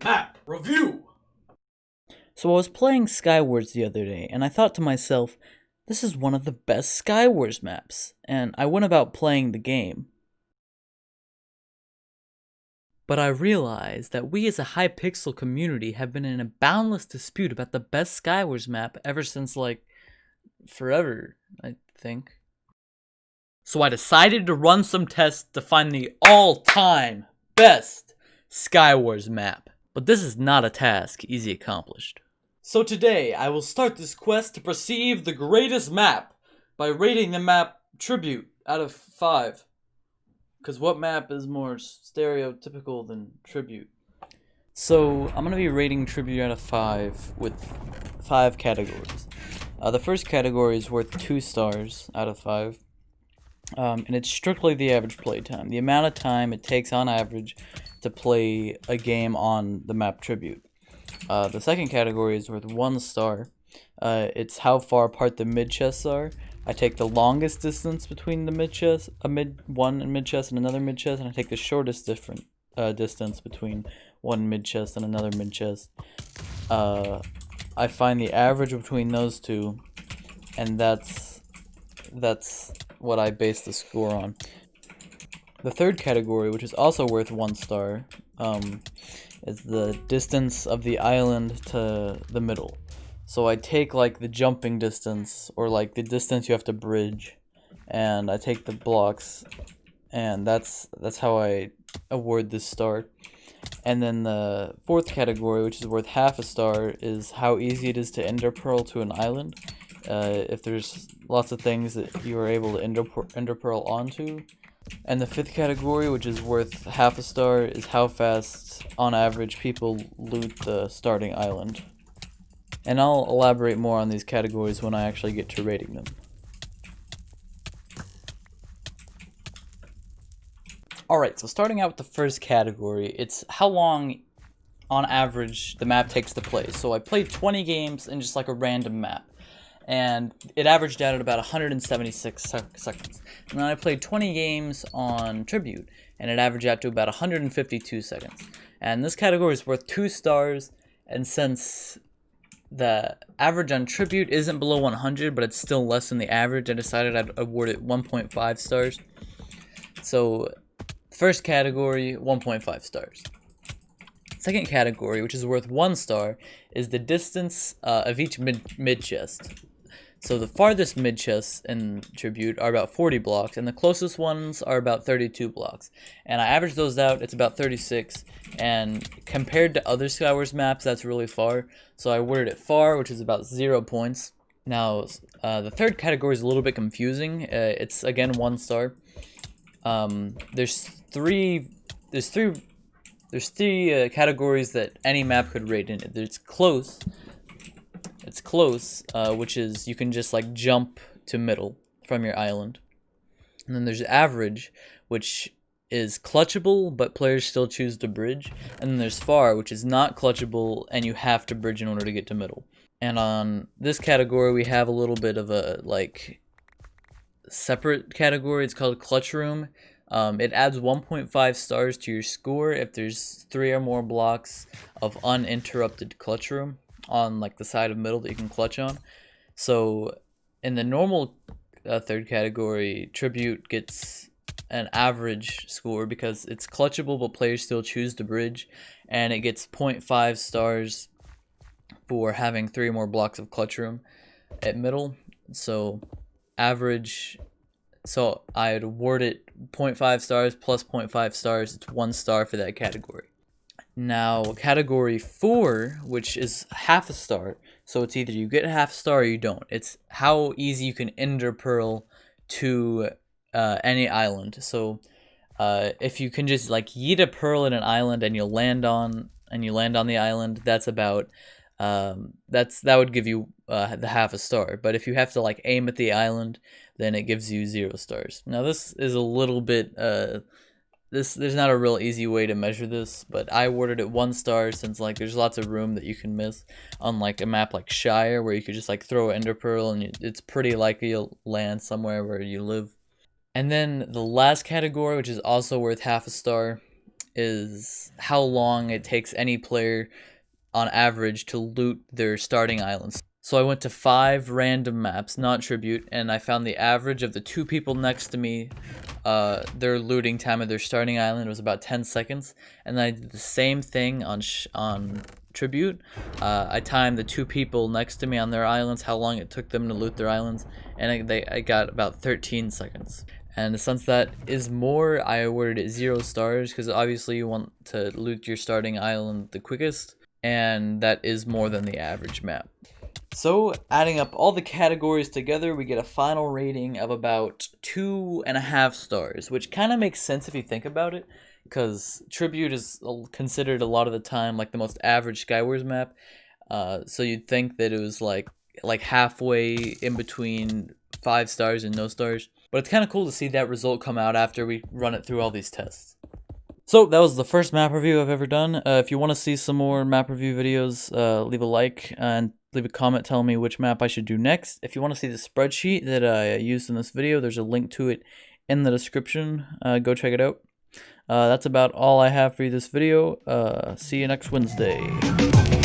Map review! So I was playing Skywars the other day, and I thought to myself, this is one of the best Skywars maps, and I went about playing the game. But I realized that we as a Hypixel community have been in a boundless dispute about the best Skywars map ever since, forever, I think. So I decided to run some tests to find the all-time best Skywars map. But this is not a task easy accomplished. So today, I will start this quest to perceive the greatest map by rating the map Tribute out of 5. Because what map is more stereotypical than Tribute? So I'm going to be rating Tribute out of 5 with 5 categories. The first category is worth 2 stars out of 5. And it's strictly the average play time. The amount of time it takes on average to play a game on the map Tribute. The second category is worth 1 star. It's how far apart the mid chests are. I take the longest distance between the mid chest, one mid chest and another mid chest, and I take the shortest distance between one mid chest and another mid chest. I find the average between those two, and that's what I base the score on. The third category, which is also worth 1 star, is the distance of the island to the middle. So I take like the jumping distance, or like the distance you have to bridge, and I take the blocks, and that's how I award this star. And then the fourth category, which is worth half a star, is how easy it is to ender pearl to an island. If there's lots of things that you are able to ender pearl onto. And the fifth category, which is worth half a star, is how fast, on average, people loot the starting island. And I'll elaborate more on these categories when I actually get to rating them. Alright, so starting out with the first category, it's how long, on average, the map takes to play. So I played 20 games in just like a random map, and it averaged out at about 176 seconds. And then I played 20 games on Tribute, and it averaged out to about 152 seconds. And this category is worth 2 stars, and since the average on Tribute isn't below 100, but it's still less than the average, I decided I'd award it 1.5 stars. So, first category, 1.5 stars. Second category, which is worth 1 star, is the distance of each mid chest. So the farthest mid chests in Tribute are about 40 blocks, and the closest ones are about 32 blocks. And I averaged those out, it's about 36, and compared to other Skywars maps, that's really far. So I awarded it far, which is about 0 points. Now, the third category is a little bit confusing. It's, again, 1 star. There's three categories that any map could rate in it. There's close. It's close, which is you can just like jump to middle from your island. And then there's average, which is clutchable, but players still choose to bridge. And then there's far, which is not clutchable, and you have to bridge in order to get to middle. And on this category, we have a little bit of a separate category. It's called Clutch Room. It adds 1.5 stars to your score if there's 3 or more blocks of uninterrupted clutch room on like the side of middle that you can clutch on. So in the normal third category, Tribute gets an average score because it's clutchable but players still choose to bridge, and it gets 0.5 stars for having 3 more blocks of clutch room at middle. So average, so I'd award it 0.5 stars plus 0.5 stars. It's 1 star for that category. Now, category 4, which is half a star, so it's either you get half a star or you don't. It's how easy you can ender pearl to any island. So if you can just like yeet a pearl in an island and you land on the island, that's about that would give you the half a star. But if you have to like aim at the island, then it gives you 0 stars. Now this is a little bit there's not a real easy way to measure this, but I awarded it 1 star since like there's lots of room that you can miss on like a map like Shire, where you could just like throw an ender pearl and it's pretty likely you'll land somewhere where you live. And then the last category, which is also worth half a star, is how long it takes any player on average to loot their starting islands. So I went to 5 random maps, not Tribute, and I found the average of the 2 people next to me. Their looting time of their starting island was about 10 seconds, and then I did the same thing on Tribute. I timed the 2 people next to me on their islands, how long it took them to loot their islands, and I got about 13 seconds. And since that is more, I awarded it 0 stars, because obviously you want to loot your starting island the quickest, and that is more than the average map. So, adding up all the categories together, we get a final rating of about 2.5 stars, which kind of makes sense if you think about it, because Tribute is considered a lot of the time like the most average Skywars map, so you'd think that it was like halfway in between 5 stars and no stars, but it's kind of cool to see that result come out after we run it through all these tests. So that was the first map review I've ever done. If you want to see some more map review videos, leave a like and leave a comment telling me which map I should do next. If you want to see the spreadsheet that I used in this video, there's a link to it in the description. Go check it out. That's about all I have for you this video. See you next Wednesday.